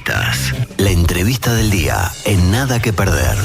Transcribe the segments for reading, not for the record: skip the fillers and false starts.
Entrevistas. La entrevista del día en Nada que Perder.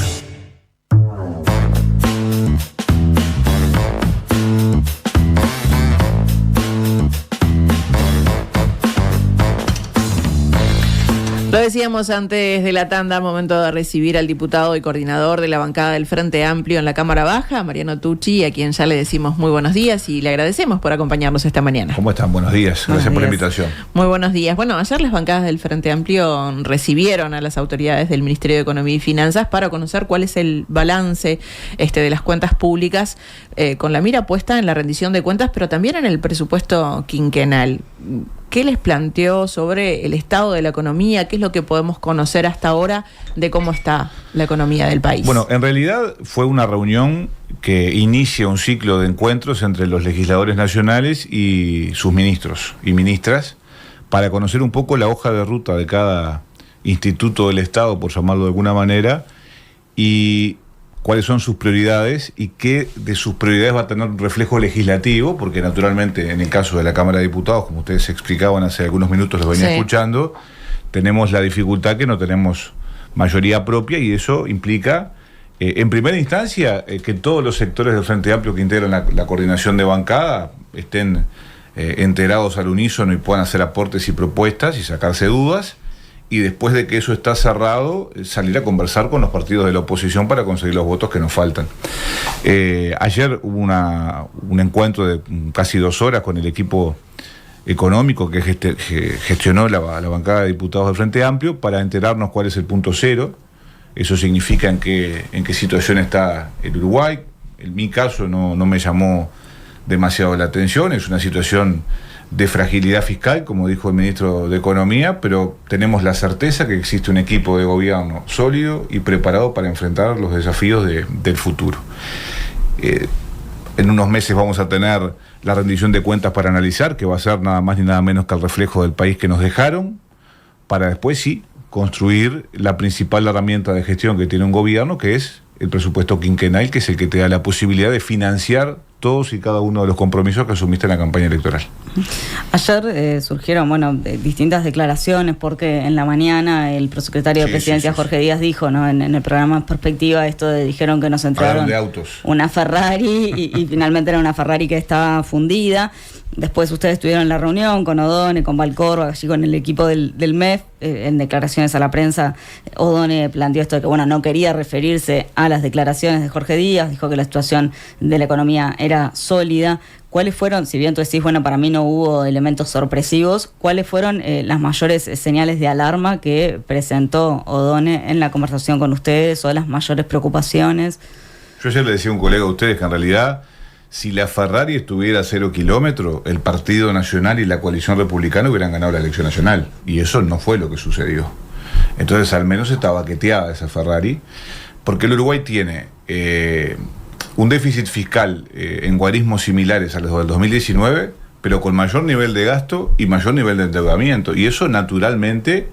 Lo decíamos antes de la tanda, momento de recibir al diputado y coordinador de la bancada del Frente Amplio en la Cámara Baja, Mariano Tucci, a quien ya le decimos muy buenos días y le agradecemos por acompañarnos esta mañana. ¿Cómo están? Buenos días. Gracias por la invitación. Muy buenos días. Bueno, ayer las bancadas del Frente Amplio recibieron a las autoridades del Ministerio de Economía y Finanzas para conocer cuál es el balance de las cuentas públicas, con la mira puesta en la rendición de cuentas, pero también en el presupuesto quinquenal. ¿Qué les planteó sobre el estado de la economía? ¿Qué es lo que podemos conocer hasta ahora de cómo está la economía del país? Bueno, en realidad fue una reunión que inicia un ciclo de encuentros entre los legisladores nacionales y sus ministros y ministras para conocer un poco la hoja de ruta de cada instituto del Estado, por llamarlo de alguna manera, y cuáles son sus prioridades y qué de sus prioridades va a tener un reflejo legislativo, porque naturalmente en el caso de la Cámara de Diputados, como ustedes explicaban hace algunos minutos, los venía escuchando, tenemos la dificultad que no tenemos mayoría propia y eso implica, en primera instancia, que todos los sectores del Frente Amplio que integran la coordinación de bancada estén enterados al unísono y puedan hacer aportes y propuestas y sacarse dudas. Y después de que eso está cerrado, salir a conversar con los partidos de la oposición para conseguir los votos que nos faltan. Ayer hubo un encuentro de casi 2 horas con el equipo económico que gestionó la bancada de diputados del Frente Amplio para enterarnos cuál es el punto cero. Eso significa en qué situación está el Uruguay. En mi caso no me llamó demasiado la atención, es una situación de fragilidad fiscal, como dijo el ministro de Economía, pero tenemos la certeza que existe un equipo de gobierno sólido y preparado para enfrentar los desafíos del futuro. En unos meses vamos a tener la rendición de cuentas para analizar, que va a ser nada más ni nada menos que el reflejo del país que nos dejaron, para después sí construir la principal herramienta de gestión que tiene un gobierno, que es el presupuesto quinquenal, que es el que te da la posibilidad de financiar todos y cada uno de los compromisos que asumiste en la campaña electoral. Ayer surgieron distintas declaraciones, porque en la mañana el prosecretario de Presidencia, Jorge Díaz, dijo, ¿no?, en el programa Perspectiva, dijeron que nos entregaron de autos, una Ferrari y finalmente era una Ferrari que estaba fundida. Después ustedes tuvieron la reunión con O'Donnell, con Valcorba, allí con el equipo del MEF. En declaraciones a la prensa, O'Donnell planteó esto de que no quería referirse a las declaraciones de Jorge Díaz, dijo que la situación de la economía era sólida. ¿Cuáles fueron, si bien tú decís, para mí no hubo elementos sorpresivos, cuáles fueron las mayores señales de alarma que presentó O'Donnell en la conversación con ustedes, o las mayores preocupaciones? Yo ayer le decía a un colega a ustedes que en realidad, si la Ferrari estuviera a 0 kilómetros, el Partido Nacional y la coalición republicana hubieran ganado la elección nacional. Y eso no fue lo que sucedió. Entonces, al menos estaba baqueteada esa Ferrari, porque el Uruguay tiene un déficit fiscal en guarismos similares a los del 2019, pero con mayor nivel de gasto y mayor nivel de endeudamiento. Y eso, naturalmente,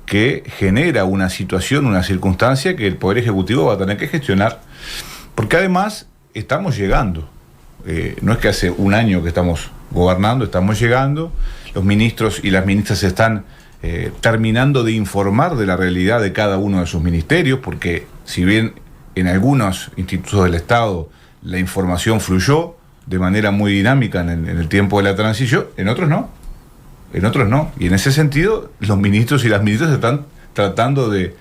que genera una situación, una circunstancia que el Poder Ejecutivo va a tener que gestionar. Porque además, estamos llegando. No es que hace un año que estamos gobernando, estamos llegando, los ministros y las ministras están terminando de informar de la realidad de cada uno de sus ministerios, porque si bien en algunos institutos del Estado la información fluyó de manera muy dinámica en el tiempo de la transición, en otros no, y en ese sentido los ministros y las ministras están tratando de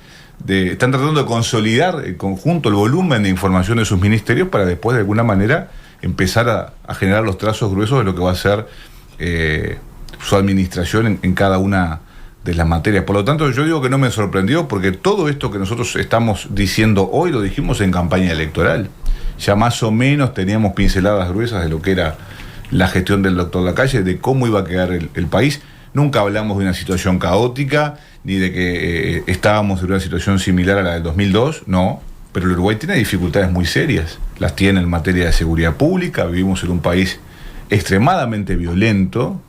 consolidar el conjunto, el volumen de información de sus ministerios para después de alguna manera empezar a generar los trazos gruesos de lo que va a ser su administración en cada una de las materias. Por lo tanto, yo digo que no me sorprendió, porque todo esto que nosotros estamos diciendo hoy lo dijimos en campaña electoral. Ya más o menos teníamos pinceladas gruesas de lo que era la gestión del doctor Lacalle, de cómo iba a quedar el país. Nunca hablamos de una situación caótica, ni de que estábamos en una situación similar a la del 2002, no. Pero el Uruguay tiene dificultades muy serias. Las tiene en materia de seguridad pública. Vivimos en un país extremadamente violento.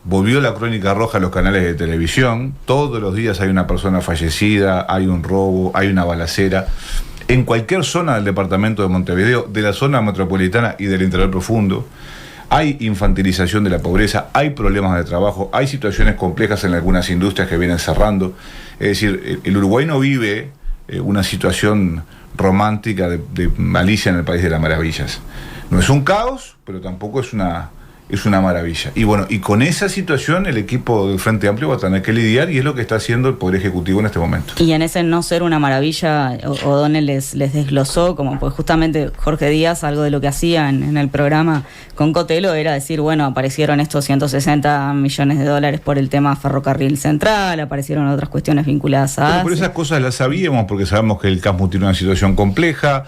Volvió la crónica roja a los canales de televisión. Todos los días hay una persona fallecida, hay un robo, hay una balacera. En cualquier zona del departamento de Montevideo, de la zona metropolitana y del interior profundo. hay infantilización de la pobreza, hay problemas de trabajo, hay situaciones complejas en algunas industrias que vienen cerrando. Es decir, el Uruguay no vive una situación romántica de Alicia en el País de las Maravillas. No es un caos, pero tampoco es una maravilla. Y bueno, y con esa situación el equipo del Frente Amplio va a tener que lidiar, y es lo que está haciendo el Poder Ejecutivo en este momento. Y en ese no ser una maravilla, O'Donnell les desglosó, como pues justamente Jorge Díaz, algo de lo que hacía en el programa con Cotelo era decir, bueno, aparecieron estos 160 millones de dólares por el tema Ferrocarril Central, aparecieron otras cuestiones vinculadas a... Pero esas cosas las sabíamos, porque sabemos que el CASMU tiene una situación compleja,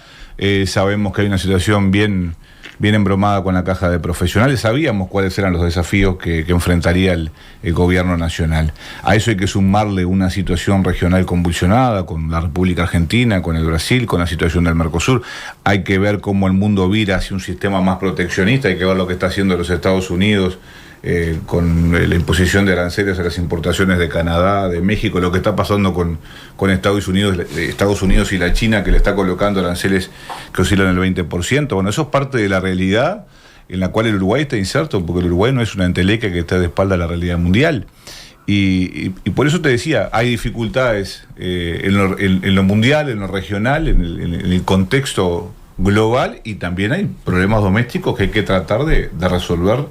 sabemos que hay una situación bien embromada con la caja de profesionales, sabíamos cuáles eran los desafíos que enfrentaría el gobierno nacional. A eso hay que sumarle una situación regional convulsionada con la República Argentina, con el Brasil, con la situación del Mercosur. Hay que ver cómo el mundo vira hacia un sistema más proteccionista, hay que ver lo que está haciendo los Estados Unidos con la imposición de aranceles a las importaciones de Canadá, de México, lo que está pasando con Estados Unidos y la China, que le está colocando aranceles que oscilan el 20%. Bueno, eso es parte de la realidad en la cual el Uruguay está inserto, porque el Uruguay no es una entelequia que está de espalda a la realidad mundial. Y por eso te decía, hay dificultades en lo mundial, en lo regional, en el contexto global, y también hay problemas domésticos que hay que tratar de resolver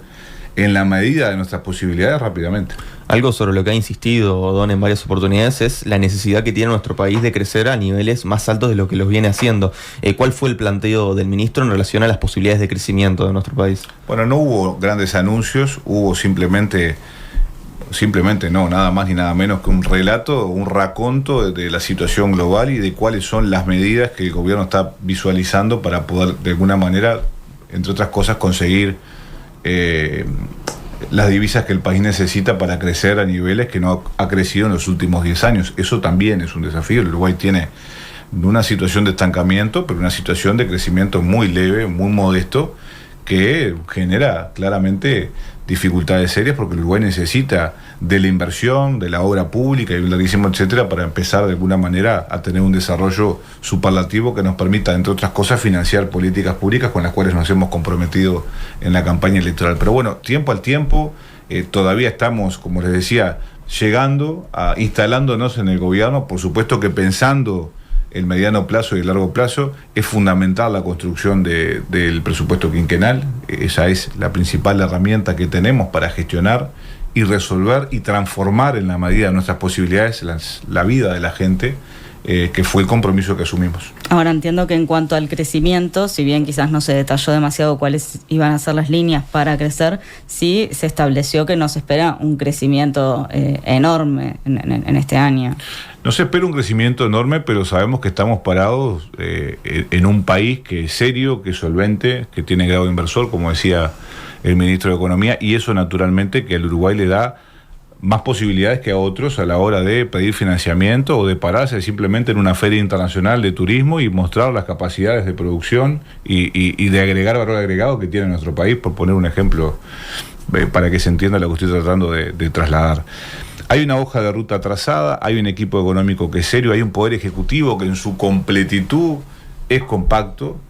en la medida de nuestras posibilidades rápidamente. Algo sobre lo que ha insistido Don en varias oportunidades es la necesidad que tiene nuestro país de crecer a niveles más altos de lo que los viene haciendo. ¿Cuál fue el planteo del ministro en relación a las posibilidades de crecimiento de nuestro país? Bueno, no hubo grandes anuncios, hubo simplemente no, nada más ni nada menos que un relato, un raconto de la situación global y de cuáles son las medidas que el gobierno está visualizando para poder, de alguna manera, entre otras cosas, conseguir las divisas que el país necesita para crecer a niveles que no ha crecido en los últimos 10 años. Eso también es un desafío. El Uruguay tiene una situación de estancamiento, pero una situación de crecimiento muy leve, muy modesto, que genera claramente dificultades serias, porque el Uruguay necesita de la inversión, de la obra pública y un larguísimo etcétera, para empezar de alguna manera a tener un desarrollo superlativo que nos permita, entre otras cosas, financiar políticas públicas con las cuales nos hemos comprometido en la campaña electoral. Pero bueno, tiempo al tiempo, todavía estamos, como les decía, instalándonos en el gobierno, por supuesto que pensando el mediano plazo y el largo plazo. Es fundamental la construcción del presupuesto quinquenal. Esa es la principal herramienta que tenemos para gestionar y resolver y transformar en la medida de nuestras posibilidades la vida de la gente, que fue el compromiso que asumimos. Ahora entiendo que en cuanto al crecimiento, si bien quizás no se detalló demasiado cuáles iban a ser las líneas para crecer, sí se estableció que nos espera un crecimiento enorme en este año. No se espera un crecimiento enorme, pero sabemos que estamos parados en un país que es serio, que es solvente, que tiene grado inversor, como decía el ministro de Economía, y eso naturalmente que al Uruguay le da más posibilidades que a otros a la hora de pedir financiamiento o de pararse simplemente en una feria internacional de turismo y mostrar las capacidades de producción y de agregar valor agregado que tiene nuestro país, por poner un ejemplo para que se entienda lo que estoy tratando de trasladar. Hay una hoja de ruta trazada, hay un equipo económico que es serio, hay un poder ejecutivo que en su completitud es compacto,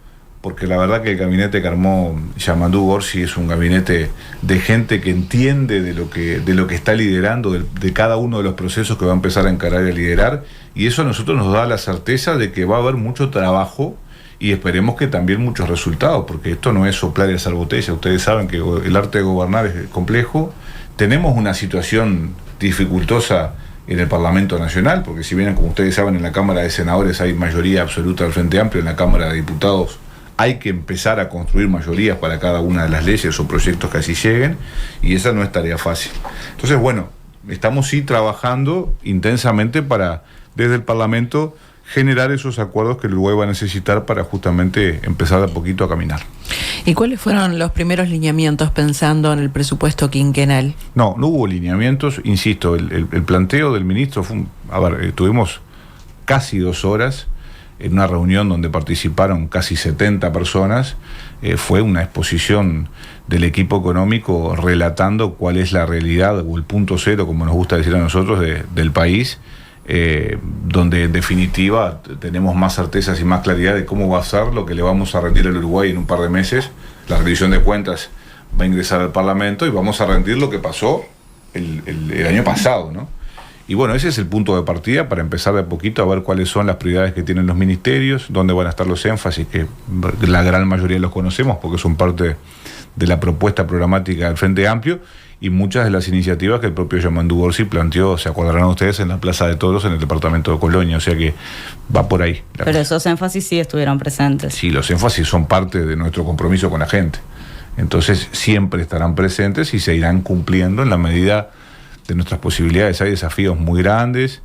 porque la verdad que el gabinete que armó Yamandú Gorsi es un gabinete de gente que entiende de lo que está liderando, de cada uno de los procesos que va a empezar a encarar y a liderar, y eso a nosotros nos da la certeza de que va a haber mucho trabajo y esperemos que también muchos resultados, porque esto no es soplar y hacer botella. Ustedes saben que el arte de gobernar es complejo. Tenemos una situación dificultosa en el Parlamento Nacional, porque si bien, como ustedes saben, en la Cámara de Senadores hay mayoría absoluta del Frente Amplio, en la Cámara de Diputados hay que empezar a construir mayorías para cada una de las leyes o proyectos que así lleguen, y esa no es tarea fácil. Entonces, bueno, estamos sí trabajando intensamente para, desde el Parlamento, generar esos acuerdos que el Uruguay va a necesitar para justamente empezar de a poquito a caminar. ¿Y cuáles fueron los primeros lineamientos pensando en el presupuesto quinquenal? No hubo lineamientos, insisto, el planteo del ministro fue, tuvimos casi 2 horas en una reunión donde participaron casi 70 personas, fue una exposición del equipo económico relatando cuál es la realidad o el punto cero, como nos gusta decir a nosotros, del país, donde en definitiva tenemos más certezas y más claridad de cómo va a ser lo que le vamos a rendir al Uruguay en un par de meses. La rendición de cuentas va a ingresar al Parlamento y vamos a rendir lo que pasó el año pasado, ¿no? Y bueno, ese es el punto de partida para empezar de a poquito a ver cuáles son las prioridades que tienen los ministerios, dónde van a estar los énfasis, que la gran mayoría los conocemos porque son parte de la propuesta programática del Frente Amplio, y muchas de las iniciativas que el propio Yamandu Orsi planteó, se acordarán ustedes, en la Plaza de Toros en el departamento de Colonia, o sea que va por ahí. Pero esos énfasis sí estuvieron presentes. Sí, los énfasis son parte de nuestro compromiso con la gente. Entonces siempre estarán presentes y se irán cumpliendo en la medida de nuestras posibilidades. Hay desafíos muy grandes,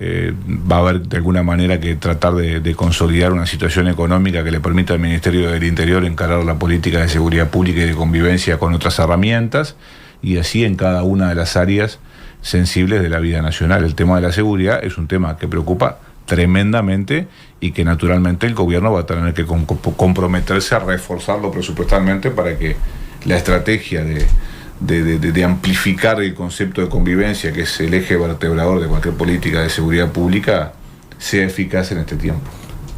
va a haber de alguna manera que tratar de consolidar una situación económica que le permita al Ministerio del Interior encarar la política de seguridad pública y de convivencia con otras herramientas, y así en cada una de las áreas sensibles de la vida nacional. El tema de la seguridad es un tema que preocupa tremendamente y que naturalmente el gobierno va a tener que comprometerse a reforzarlo presupuestalmente para que la estrategia de amplificar el concepto de convivencia, que es el eje vertebrador de cualquier política de seguridad pública, sea eficaz en este tiempo.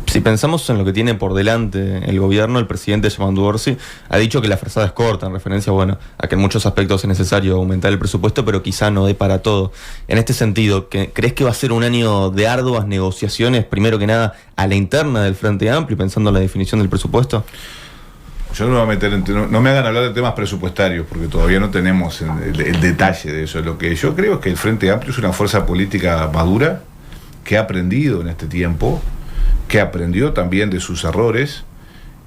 Si pensamos en lo que tiene por delante el gobierno, el presidente Yamandu Orsi ha dicho que la frazada es corta, en referencia, bueno, a que en muchos aspectos es necesario aumentar el presupuesto, pero quizá no dé para todo. En este sentido, ¿crees que va a ser un año de arduas negociaciones, primero que nada, a la interna del Frente Amplio, pensando en la definición del presupuesto? Yo no me voy a meter no me hagan hablar de temas presupuestarios, porque todavía no tenemos el detalle de eso. Lo que yo creo es que el Frente Amplio es una fuerza política madura, que ha aprendido en este tiempo, que aprendió también de sus errores,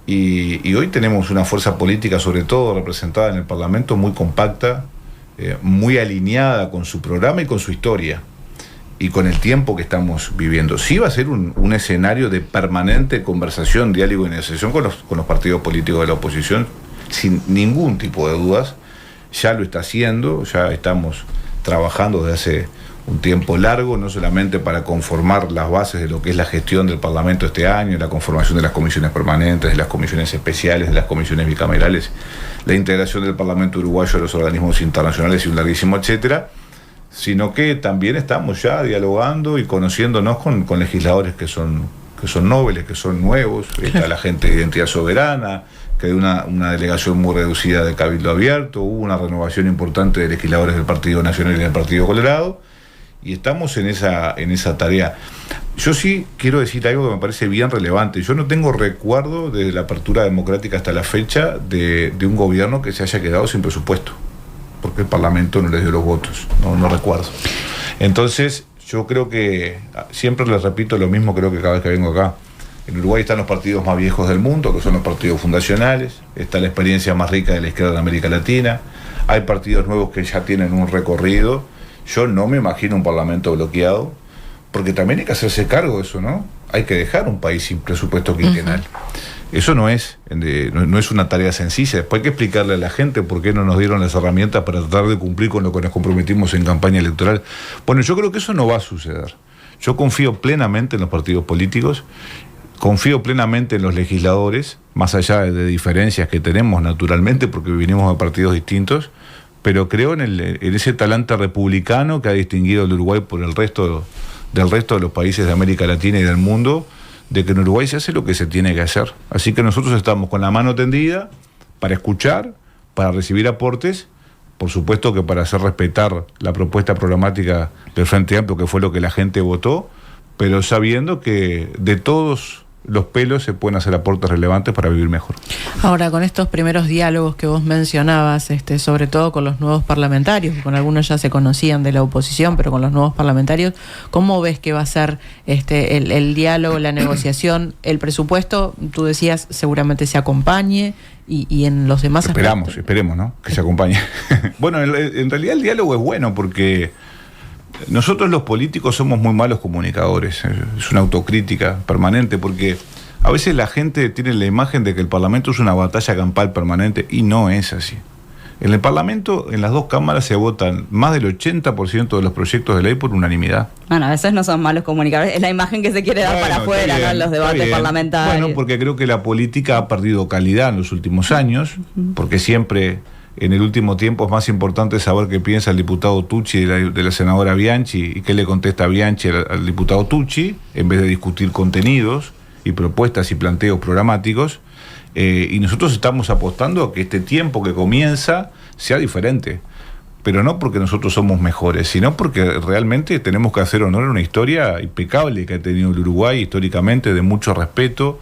y hoy tenemos una fuerza política, sobre todo representada en el Parlamento, muy compacta, muy alineada con su programa y con su historia, y con el tiempo que estamos viviendo. Sí va a ser un escenario de permanente conversación, diálogo y negociación con los partidos políticos de la oposición, sin ningún tipo de dudas. Ya lo está haciendo, ya estamos trabajando desde hace un tiempo largo, no solamente para conformar las bases de lo que es la gestión del Parlamento este año, la conformación de las comisiones permanentes, de las comisiones especiales, de las comisiones bicamerales, la integración del Parlamento uruguayo a los organismos internacionales y un larguísimo etcétera, sino que también estamos ya dialogando y conociéndonos con legisladores que son nobles, que son nuevos. Está la gente de Identidad Soberana, que hay una delegación muy reducida de Cabildo Abierto, hubo una renovación importante de legisladores del Partido Nacional y del Partido Colorado, y estamos en esa tarea. Yo sí quiero decir algo que me parece bien relevante. Yo no tengo recuerdo desde la apertura democrática hasta la fecha de un gobierno que se haya quedado sin presupuesto, porque el Parlamento no les dio los votos, no recuerdo. Entonces, yo creo que, siempre les repito lo mismo, creo que cada vez que vengo acá, en Uruguay están los partidos más viejos del mundo, que son los partidos fundacionales, está la experiencia más rica de la izquierda de América Latina, hay partidos nuevos que ya tienen un recorrido. Yo no me imagino un Parlamento bloqueado, porque también hay que hacerse cargo de eso, ¿no? Hay que dejar un país sin presupuesto quinquenal. Eso no es una tarea sencilla. Después hay que explicarle a la gente por qué no nos dieron las herramientas para tratar de cumplir con lo que nos comprometimos en campaña electoral. Bueno, yo creo que eso no va a suceder. Yo confío plenamente en los partidos políticos, confío plenamente en los legisladores, más allá de diferencias que tenemos naturalmente, porque venimos de partidos distintos, pero creo en ese talante republicano que ha distinguido al Uruguay por del resto de los países de América Latina y del mundo, de que en Uruguay se hace lo que se tiene que hacer. Así que nosotros estamos con la mano tendida para escuchar, para recibir aportes, por supuesto que para hacer respetar la propuesta programática del Frente Amplio, que fue lo que la gente votó, pero sabiendo que de todos los pelos se pueden hacer aportes relevantes para vivir mejor. Ahora, con estos primeros diálogos que vos mencionabas, sobre todo con los nuevos parlamentarios, que con algunos ya se conocían de la oposición, pero con los nuevos parlamentarios, ¿cómo ves que va a ser el diálogo, la negociación, el presupuesto? Tú decías, seguramente se acompañe, y en los demás Esperemos, ¿no? Que se acompañe. Bueno, en realidad el diálogo es bueno porque nosotros los políticos somos muy malos comunicadores. Es una autocrítica permanente, porque a veces la gente tiene la imagen de que el Parlamento es una batalla campal permanente, y no es así. En el Parlamento, en las dos cámaras, se votan más del 80% de los proyectos de ley por unanimidad. Bueno, a veces no son malos comunicadores, es la imagen que se quiere dar para afuera, ¿no? En los debates parlamentarios. Bueno, porque creo que la política ha perdido calidad en los últimos años, porque siempre en el último tiempo es más importante saber qué piensa el diputado Tucci de la senadora Bianchi y qué le contesta Bianchi al diputado Tucci, en vez de discutir contenidos y propuestas y planteos programáticos. Y nosotros estamos apostando a que este tiempo que comienza sea diferente. Pero no porque nosotros somos mejores, sino porque realmente tenemos que hacer honor a una historia impecable que ha tenido el Uruguay históricamente, de mucho respeto,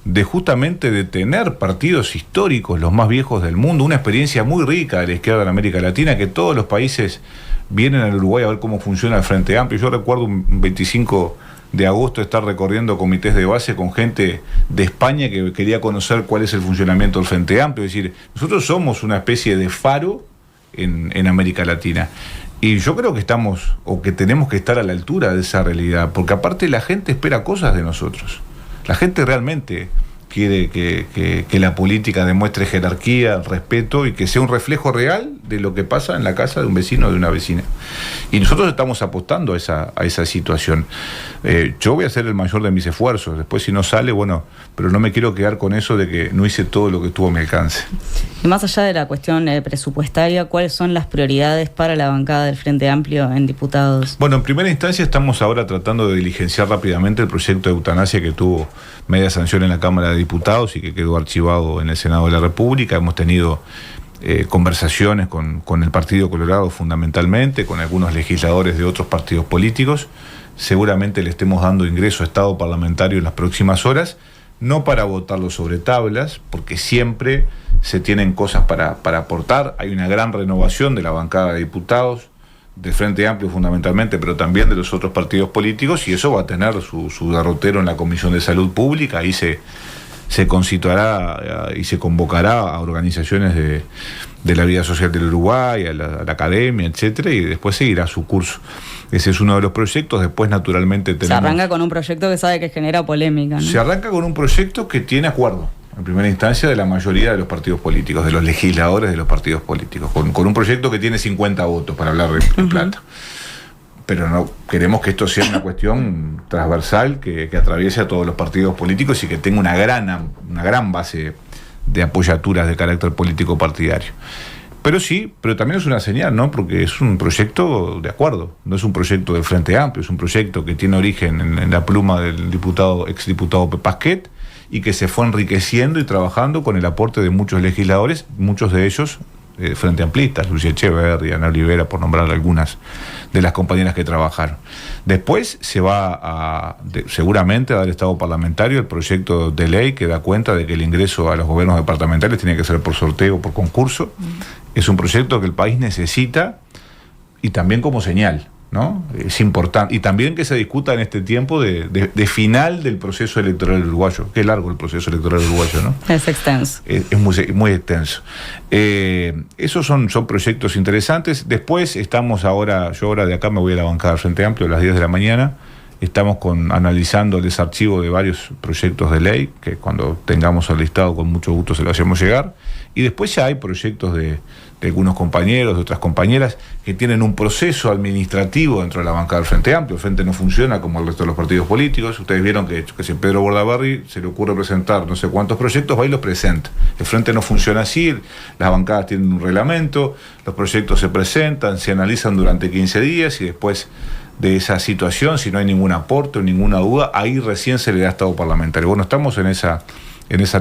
de justamente de tener partidos históricos, los más viejos del mundo, una experiencia muy rica de la izquierda en América Latina, que todos los países vienen al Uruguay a ver cómo funciona el Frente Amplio. Yo recuerdo un 25 de agosto estar recorriendo comités de base con gente de España que quería conocer cuál es el funcionamiento del Frente Amplio. Es decir, nosotros somos una especie de faro en América Latina. Y yo creo que estamos, o que tenemos que estar a la altura de esa realidad, porque aparte la gente espera cosas de nosotros. La gente realmente quiere que la política demuestre jerarquía, respeto y que sea un reflejo real de lo que pasa en la casa de un vecino o de una vecina. Y nosotros estamos apostando a esa situación. Yo voy a hacer el mayor de mis esfuerzos. Después, si no sale, bueno, pero no me quiero quedar con eso de que no hice todo lo que estuvo a mi alcance. Y más allá de la cuestión presupuestaria, ¿cuáles son las prioridades para la bancada del Frente Amplio en diputados? Bueno, en primera instancia estamos ahora tratando de diligenciar rápidamente el proyecto de eutanasia que tuvo media sanción en la Cámara de Diputados y que quedó archivado en el Senado de la República. Hemos tenido conversaciones con el Partido Colorado fundamentalmente, con algunos legisladores de otros partidos políticos. Seguramente le estemos dando ingreso a Estado parlamentario en las próximas horas, no para votarlo sobre tablas, porque siempre se tienen cosas para aportar. Hay una gran renovación de la bancada de diputados, del Frente Amplio fundamentalmente, pero también de los otros partidos políticos, y eso va a tener su derrotero en la Comisión de Salud Pública. Ahí se constituirá y se convocará a organizaciones de la vida social del Uruguay, a la academia, etcétera, y después seguirá su curso. Ese es uno de los proyectos. Después, naturalmente, tenemos... Se arranca con un proyecto que sabe que genera polémica, ¿no? Se arranca con un proyecto que tiene acuerdo, en primera instancia, de la mayoría de los partidos políticos, de los legisladores de los partidos políticos, con un proyecto que tiene 50 votos, para hablar de plata. Pero no queremos que esto sea una cuestión transversal que atraviese a todos los partidos políticos y que tenga una gran base de apoyaturas de carácter político partidario. Pero sí, pero también es una señal, ¿no? Porque es un proyecto de acuerdo, no es un proyecto del Frente Amplio, es un proyecto que tiene origen en la pluma del exdiputado Pepasquet, y que se fue enriqueciendo y trabajando con el aporte de muchos legisladores, muchos de ellos frente amplistas, Lucía Echeverri, Ana Olivera, por nombrar algunas de las compañeras que trabajaron. Después se va seguramente a dar estado parlamentario el proyecto de ley que da cuenta de que el ingreso a los gobiernos departamentales tiene que ser por sorteo o por concurso. Es un proyecto que el país necesita, y también como señal, ¿no? Es importante. Y también que se discuta en este tiempo de final del proceso electoral uruguayo. Qué largo el proceso electoral uruguayo, ¿no? Es extenso. Es muy extenso. Esos son proyectos interesantes. Después estamos yo ahora de acá me voy a la bancada del Frente Amplio a las 10 de la mañana. Estamos analizando el desarchivo de varios proyectos de ley, que cuando tengamos el listado con mucho gusto se lo hacemos llegar. Y después ya hay proyectos de algunos compañeros, de otras compañeras, que tienen un proceso administrativo dentro de la bancada del Frente Amplio. El Frente no funciona como el resto de los partidos políticos. Ustedes vieron que si Pedro Bordaberry se le ocurre presentar no sé cuántos proyectos, va y los presenta. El Frente no funciona así, las bancadas tienen un reglamento, los proyectos se presentan, se analizan durante 15 días y después de esa situación, si no hay ningún aporte o ninguna duda, ahí recién se le da estado parlamentario. Bueno, estamos en esa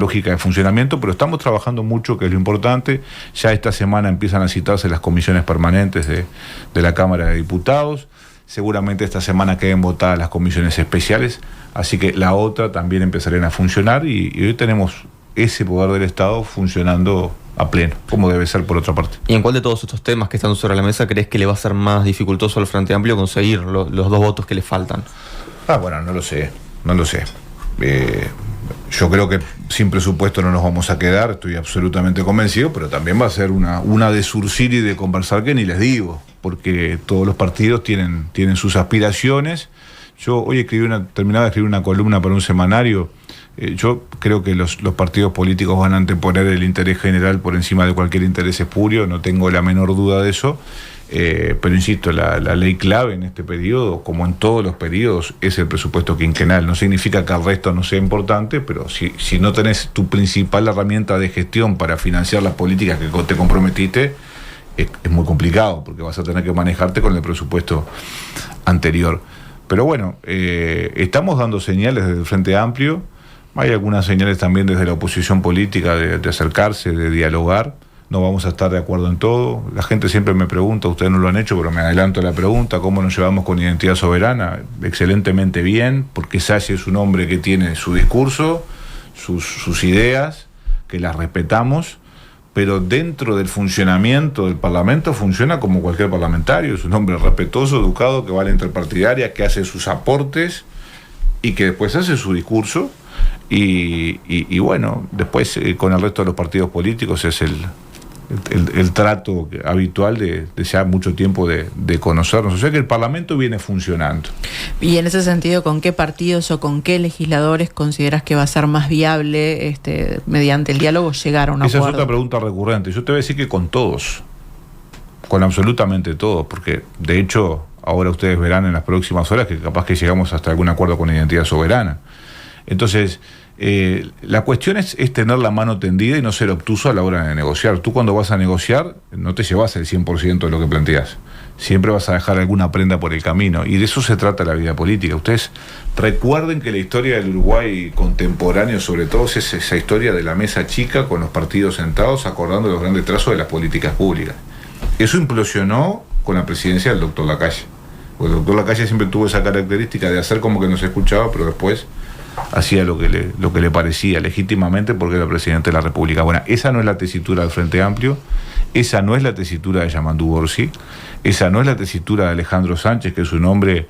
lógica de funcionamiento, pero estamos trabajando mucho, que es lo importante. Ya esta semana empiezan a citarse las comisiones permanentes de la Cámara de Diputados. Seguramente esta semana queden votadas las comisiones especiales, así que la otra también empezarán a funcionar y hoy tenemos ese poder del Estado funcionando a pleno, como debe ser por otra parte. ¿Y en cuál de todos estos temas que están sobre la mesa crees que le va a ser más dificultoso al Frente Amplio conseguir los 2 votos que le faltan? Bueno, no lo sé. Yo creo que sin presupuesto no nos vamos a quedar, estoy absolutamente convencido, pero también va a ser una de surcir y de conversar que ni les digo, porque todos los partidos tienen sus aspiraciones. Yo hoy terminaba de escribir una columna para un semanario. Yo creo que los partidos políticos van a anteponer el interés general por encima de cualquier interés espurio, no tengo la menor duda de eso. Pero insisto, la ley clave en este periodo, como en todos los periodos, es el presupuesto quinquenal. No significa que el resto no sea importante, pero si no tenés tu principal herramienta de gestión para financiar las políticas que te comprometiste, es muy complicado, porque vas a tener que manejarte con el presupuesto anterior. Pero bueno, estamos dando señales desde el Frente Amplio. Hay algunas señales también desde la oposición política de acercarse, de dialogar. No vamos a estar de acuerdo en todo. La gente siempre me pregunta, ustedes no lo han hecho, pero me adelanto a la pregunta, ¿cómo nos llevamos con Identidad Soberana? Excelentemente bien, porque Sassi es un hombre que tiene su discurso, sus ideas, que las respetamos, pero dentro del funcionamiento del Parlamento funciona como cualquier parlamentario. Es un hombre respetuoso, educado, que va a la interpartidaria, que hace sus aportes y que después hace su discurso. Y bueno, después con el resto de los partidos políticos es el trato habitual de ya mucho tiempo de conocernos. O sea que el Parlamento viene funcionando. Y en ese sentido, ¿con qué partidos o con qué legisladores consideras que va a ser más viable mediante el diálogo llegar a un acuerdo? Esa es otra pregunta recurrente. Yo te voy a decir que con todos, con absolutamente todos, porque de hecho ahora ustedes verán en las próximas horas que capaz que llegamos hasta algún acuerdo con Identidad Soberana. Entonces, la cuestión es tener la mano tendida y no ser obtuso a la hora de negociar. Tú cuando vas a negociar no te llevas el 100% de lo que planteas. Siempre vas a dejar alguna prenda por el camino. Y de eso se trata la vida política. Ustedes recuerden que la historia del Uruguay contemporáneo, sobre todo, es esa historia de la mesa chica con los partidos sentados acordando los grandes trazos de las políticas públicas. Eso implosionó con la presidencia del doctor Lacalle. Porque el doctor Lacalle siempre tuvo esa característica de hacer como que no se escuchaba, pero después hacía lo que le parecía legítimamente porque era presidente de la República. Bueno, esa no es la tesitura del Frente Amplio, esa no es la tesitura de Yamandu Orsi, esa no es la tesitura de Alejandro Sánchez, que es un hombre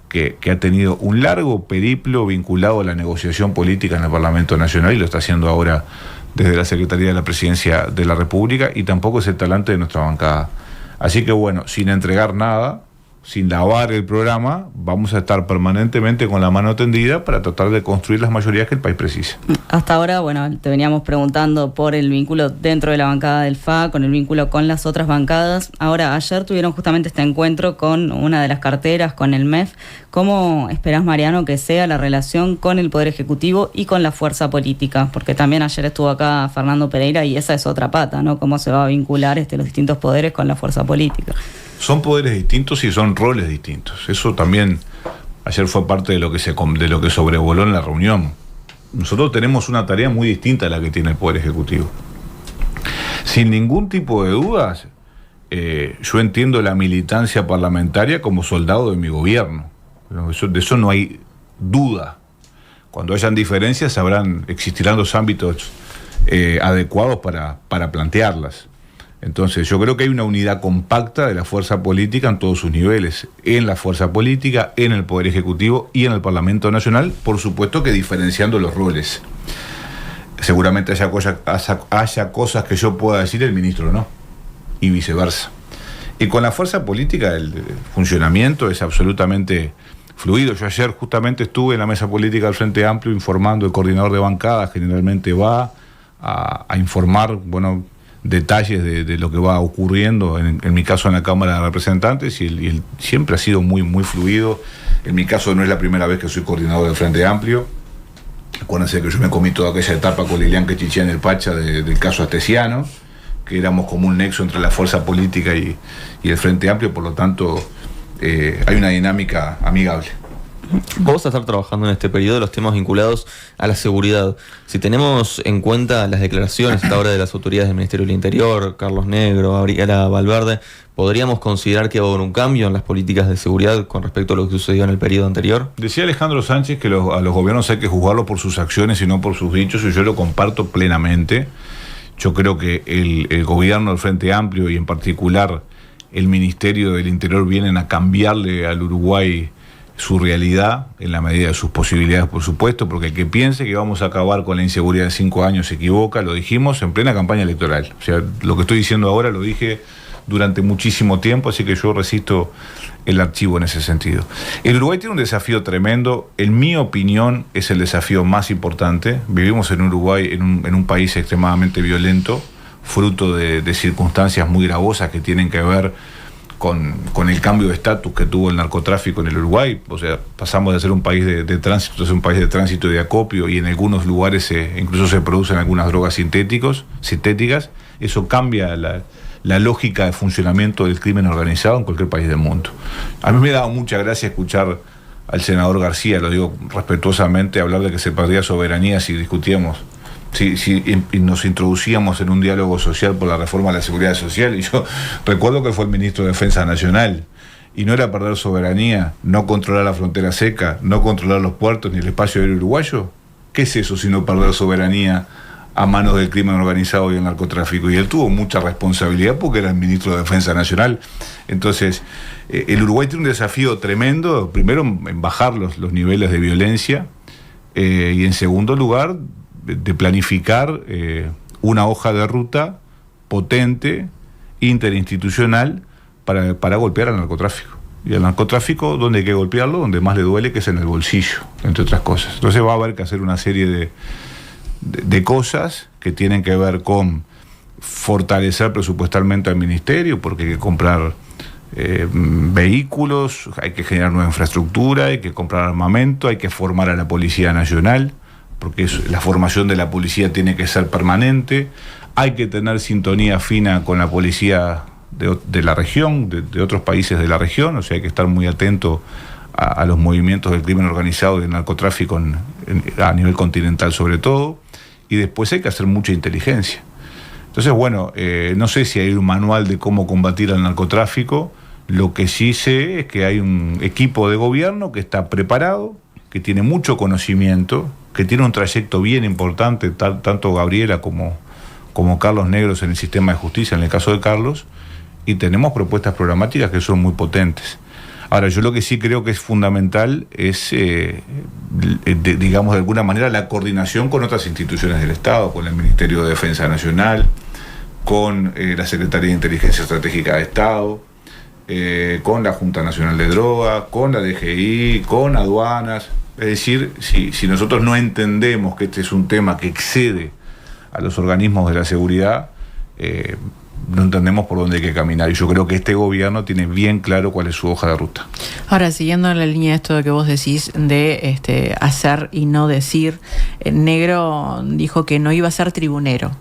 que ha tenido un largo periplo vinculado a la negociación política en el Parlamento Nacional y lo está haciendo ahora desde la Secretaría de la Presidencia de la República, y tampoco es el talante de nuestra bancada. Así que bueno, sin entregar nada, sin lavar el programa, vamos a estar permanentemente con la mano tendida para tratar de construir las mayorías que el país precisa. Hasta ahora, bueno, te veníamos preguntando por el vínculo dentro de la bancada del FA, con el vínculo con las otras bancadas. Ahora, ayer tuvieron justamente este encuentro con una de las carteras, con el MEF. ¿Cómo esperás, Mariano, que sea la relación con el Poder Ejecutivo y con la fuerza política? Porque también ayer estuvo acá Fernando Pereira y esa es otra pata, ¿no? ¿Cómo se va a vincular los distintos poderes con la fuerza política? Son poderes distintos y son roles distintos. Eso también ayer fue parte de lo que sobrevoló en la reunión. Nosotros tenemos una tarea muy distinta a la que tiene el Poder Ejecutivo. Sin ningún tipo de dudas, yo entiendo la militancia parlamentaria como soldado de mi gobierno. De eso no hay duda. Cuando hayan diferencias existirán los ámbitos adecuados para plantearlas. Entonces yo creo que hay una unidad compacta de la fuerza política en todos sus niveles, en la fuerza política, en el Poder Ejecutivo y en el Parlamento Nacional, por supuesto que diferenciando los roles. Seguramente haya cosas que yo pueda decir, el ministro no, y viceversa. Y con la fuerza política el funcionamiento es absolutamente fluido. Yo ayer justamente estuve en la mesa política del Frente Amplio informando. El coordinador de bancada generalmente va a informar, detalles de lo que va ocurriendo, en mi caso en la Cámara de Representantes, y siempre ha sido muy, muy fluido. En mi caso no es la primera vez que soy coordinador del Frente Amplio. Acuérdense que yo me comí toda aquella etapa con Lilian Quechichén en el Pacha del caso Astesiano, que éramos como un nexo entre la fuerza política y el Frente Amplio, por lo tanto hay una dinámica amigable. Vos vas a estar trabajando en este periodo los temas vinculados a la seguridad. Si tenemos en cuenta las declaraciones hasta ahora de las autoridades del Ministerio del Interior, Carlos Negro, Gabriela Valverde, ¿podríamos considerar que va a haber un cambio en las políticas de seguridad con respecto a lo que sucedió en el periodo anterior? Decía Alejandro Sánchez que a los gobiernos hay que juzgarlos por sus acciones y no por sus dichos, y yo lo comparto plenamente. Yo creo que el gobierno del Frente Amplio y en particular el Ministerio del Interior vienen a cambiarle al Uruguay su realidad en la medida de sus posibilidades, por supuesto, porque el que piense que vamos a acabar con la inseguridad en 5 años se equivoca. Lo dijimos en plena campaña electoral. O sea, lo que estoy diciendo ahora lo dije durante muchísimo tiempo, así que yo resisto el archivo en ese sentido. El Uruguay tiene un desafío tremendo. En mi opinión es el desafío más importante. Vivimos en Uruguay, en un país extremadamente violento, fruto de circunstancias muy gravosas que tienen que ver con el cambio de estatus que tuvo el narcotráfico en el Uruguay. O sea, pasamos de ser un país de tránsito a ser un país de tránsito y de acopio, y en algunos lugares incluso se producen algunas drogas sintéticas. Eso cambia la lógica de funcionamiento del crimen organizado en cualquier país del mundo. A mí me da mucha gracia escuchar al senador García, lo digo respetuosamente, hablar de que se perdía soberanía si discutíamos, si nos introducíamos en un diálogo social por la reforma de la seguridad social. Y yo recuerdo que fue el ministro de Defensa Nacional, y no era perder soberanía, no controlar la frontera seca, no controlar los puertos ni el espacio aéreo uruguayo. ¿Qué es eso sino perder soberanía a manos del crimen organizado y el narcotráfico? Y él tuvo mucha responsabilidad porque era el ministro de Defensa Nacional. Entonces, el Uruguay tiene un desafío tremendo, primero en bajar los niveles de violencia, y en segundo lugar, de planificar una hoja de ruta potente, interinstitucional, para golpear al narcotráfico. Y al narcotráfico, donde hay que golpearlo, donde más le duele, que es en el bolsillo, entre otras cosas. Entonces va a haber que hacer una serie de cosas que tienen que ver con fortalecer presupuestalmente al ministerio, porque hay que comprar vehículos, hay que generar nueva infraestructura, hay que comprar armamento, hay que formar a la Policía Nacional, porque la formación de la policía tiene que ser permanente, hay que tener sintonía fina con la policía de la región, de otros países de la región, o sea, hay que estar muy atento a los movimientos del crimen organizado y del narcotráfico a nivel continental sobre todo, y después hay que hacer mucha inteligencia. Entonces, bueno, no sé si hay un manual de cómo combatir al narcotráfico. Lo que sí sé es que hay un equipo de gobierno que está preparado, que tiene mucho conocimiento, que tiene un trayecto bien importante, tanto Gabriela como Carlos Negros en el sistema de justicia, en el caso de Carlos, y tenemos propuestas programáticas que son muy potentes. Ahora, yo lo que sí creo que es fundamental es, digamos, de alguna manera, la coordinación con otras instituciones del Estado, con el Ministerio de Defensa Nacional, con la Secretaría de Inteligencia Estratégica de Estado, con la Junta Nacional de Drogas, con la DGI, con aduanas. Es decir, si nosotros no entendemos que este es un tema que excede a los organismos de la seguridad, no entendemos por dónde hay que caminar. Y yo creo que este gobierno tiene bien claro cuál es su hoja de ruta. Ahora, siguiendo en la línea de esto de que vos decís de hacer y no decir, Negro dijo que no iba a ser tribunero.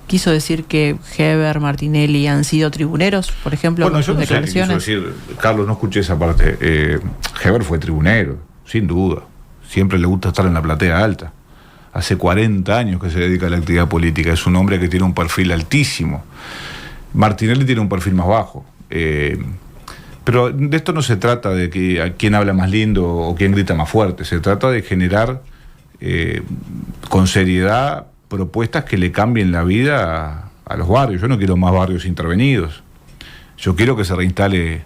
¿Quiso decir que Heber, Martinelli han sido tribuneros, por ejemplo, bueno, con sus declaraciones? Quiso decir, Carlos, no escuché esa parte. Heber fue tribunero, sin duda. Siempre le gusta estar en la platea alta. Hace 40 años que se dedica a la actividad política. Es un hombre que tiene un perfil altísimo. Martinelli tiene un perfil más bajo. Pero de esto no se trata de que a quién habla más lindo o quién grita más fuerte. Se trata de generar con seriedad propuestas que le cambien la vida a los barrios. Yo no quiero más barrios intervenidos. Yo quiero que se reinstale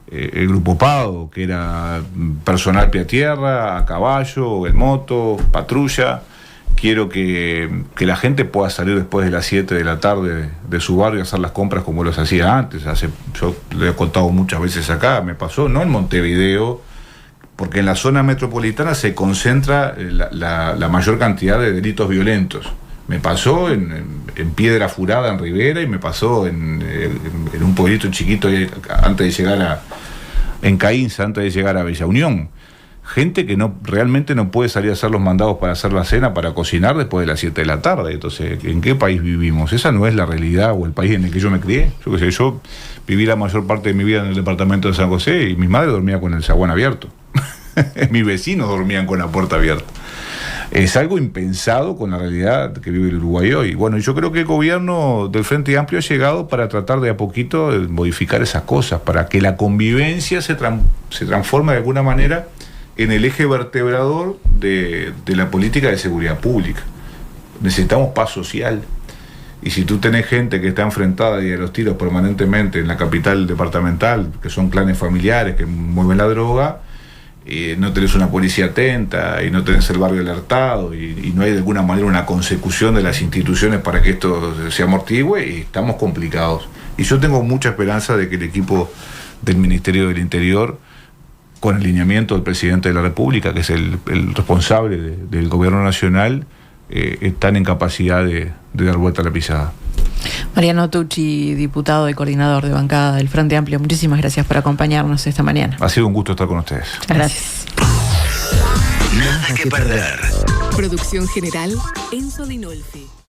el Grupo Pado, que era personal pie a tierra, a caballo, en moto, patrulla. Quiero que la gente pueda salir después de las 7 de la tarde de su barrio a hacer las compras como los hacía antes. Yo lo he contado muchas veces acá, me pasó, no en Montevideo, porque en la zona metropolitana se concentra la mayor cantidad de delitos violentos. Me pasó en Piedra Furada, en Rivera, y me pasó en un pueblito chiquito antes de llegar en Caínza, antes de llegar a Bella Unión. Gente que realmente no puede salir a hacer los mandados para hacer la cena, para cocinar después de las 7 de la tarde. Entonces, ¿en qué país vivimos? Esa no es la realidad o el país en el que yo me crié. Yo viví la mayor parte de mi vida en el departamento de San José y mi madre dormía con el zaguán abierto. Mis vecinos dormían con la puerta abierta. Es algo impensado con la realidad que vive el Uruguay hoy. Bueno, yo creo que el gobierno del Frente Amplio ha llegado para tratar de a poquito de modificar esas cosas, para que la convivencia se transforme de alguna manera en el eje vertebrador de la política de seguridad pública. Necesitamos paz social. Y si tú tenés gente que está enfrentada y a los tiros permanentemente en la capital departamental, que son clanes familiares que mueven la droga, no tenés una policía atenta y no tenés el barrio alertado y no hay de alguna manera una consecución de las instituciones para que esto se amortigüe, y estamos complicados. Y yo tengo mucha esperanza de que el equipo del Ministerio del Interior, con el lineamiento del presidente de la República, que es el responsable del gobierno nacional, están en capacidad de dar vuelta a la pisada. Mariano Tucci, diputado y coordinador de bancada del Frente Amplio, muchísimas gracias por acompañarnos esta mañana. Ha sido un gusto estar con ustedes. Gracias. Nada que perder. Producción general, Enzo Dinolfi.